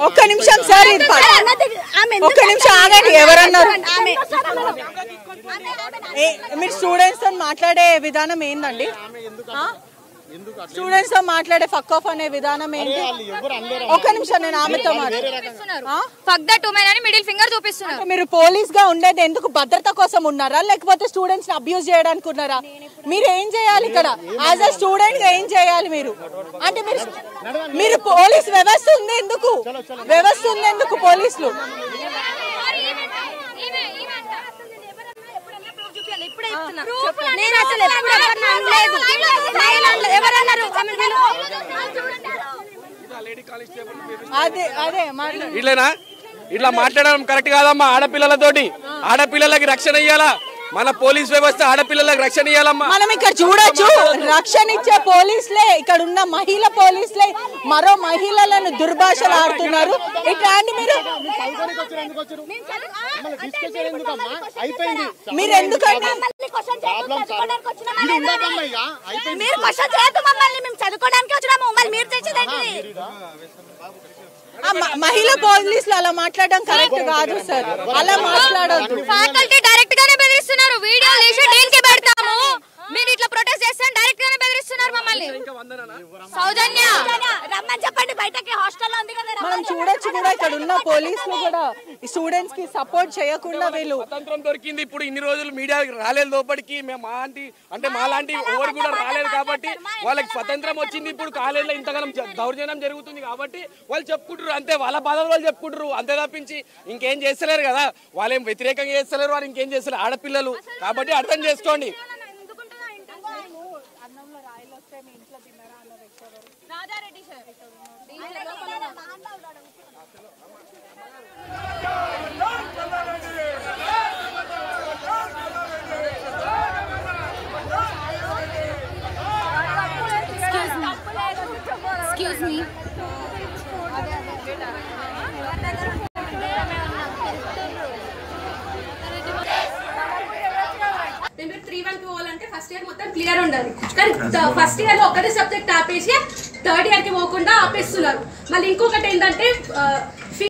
ఒక్క నిమిషం సార్, ఒక్క నిమిషం ఆగండి. ఎవరన్నారు? మీరు స్టూడెంట్స్ తో మాట్లాడే విధానం ఏందండి? స్టూడెంట్స్ తో మాట్లాడే ఫక్ ఆఫ్ అనే విధానం ఏంటి? ఒక్క నిమిషం, నేను ఆమెతో చూపిస్తున్నారు. మీరు పోలీస్ గా ఉండేది ఎందుకు? భద్రత కోసం ఉన్నారా లేకపోతే స్టూడెంట్స్ ని అబ్యూజ్ చేయడానికి ఉన్నారా? మీరు ఏం చేయాలి ఇక్కడ? యాజ్ అ స్టూడెంట్ గా ఏం చేయాలి మీరు? అంటే మీరు పోలీస్ వ్యవస్థ ఉంది ఎందుకు? వ్యవస్థ ఉంది ఎందుకు పోలీసులు? ఇట్లా ఇట్లా మాట్లాడడం కరెక్ట్ కాదమ్మా. ఆడపిల్లలతోటి ఆడపిల్లలకి రక్షణ ఇయ్యాలా? మన పోలీస్ వ్యవస్థ ఆడపిల్లలకు రక్షణ ఇయ్యాలమ్మా. మనం ఇక్కడ చూడొచ్చు, రక్షణ ఇచ్చే పోలీసులే, ఇక్కడ ఉన్న మహిళా పోలీసులే మరో మహిళలను దుర్భాషలు ఆడుతున్నారు. ఇట్లాంటి మీరు ఎందుకంటే మహిళా పోలీసులు అలా మాట్లాడడం కరెక్ట్ కాదు సార్. అలా మాట్లాడొద్దు. ఫ్యాకల్టీ డైరెక్ట్ గానే బెదిరిస్తున్నారు. వీడియో తీసి దీనికి పెడతాము, మీరు ఇట్లా ప్రొటెస్ట్ చేస్తే డైరెక్ట్ గానే బెదిరిస్తున్నారు మమ్మల్ని. సౌజన్య రమ్మని చెప్పండి బయటకి, హాస్టల్లో ఉంది కదా. మనం చూడొచ్చు కూడా ఇక్కడ ఉన్న పోలీసులు కూడా స్టూడెంట్స్ కి సపోర్ట్ చేయకుండా వీళ్ళు స్వతంత్రం దొరికింది. ఇప్పుడు ఇన్ని రోజులు మీడియా రాలేదు లోపలికి. మేము మాలాంటి ఎవరు కూడా రాలేదు కాబట్టి వాళ్ళకి స్వతంత్రం వచ్చింది. ఇప్పుడు కాలేజీలో ఇంతకాలం దౌర్జన్యం జరుగుతుంది కాబట్టి వాళ్ళు చెప్పుకుంటారు అంతే. వాళ్ళ బాధలు వాళ్ళు చెప్పుకుంటారు అంతే తప్పించి ఇంకేం చేస్తలేరు కదా. వాళ్ళేం వ్యతిరేకంగా చేస్తలేరు, వాళ్ళు ఇంకేం చేస్తలేరు ఆడపిల్లలు కాబట్టి అర్థం చేసుకోండి. Excuse me. నేను 3-1 పోవాలంటే ఫస్ట్ ఇయర్ మొత్తం క్లియర్ ఉండాలి. కానీ ఫస్ట్ ఇయర్ లో ఒకటే సబ్జెక్ట్ ఆపేసి థర్డ్ ఇయర్ కి పోకుండా ఆపేస్తున్నారు. మళ్ళీ ఇంకొకటి ఏంటంటే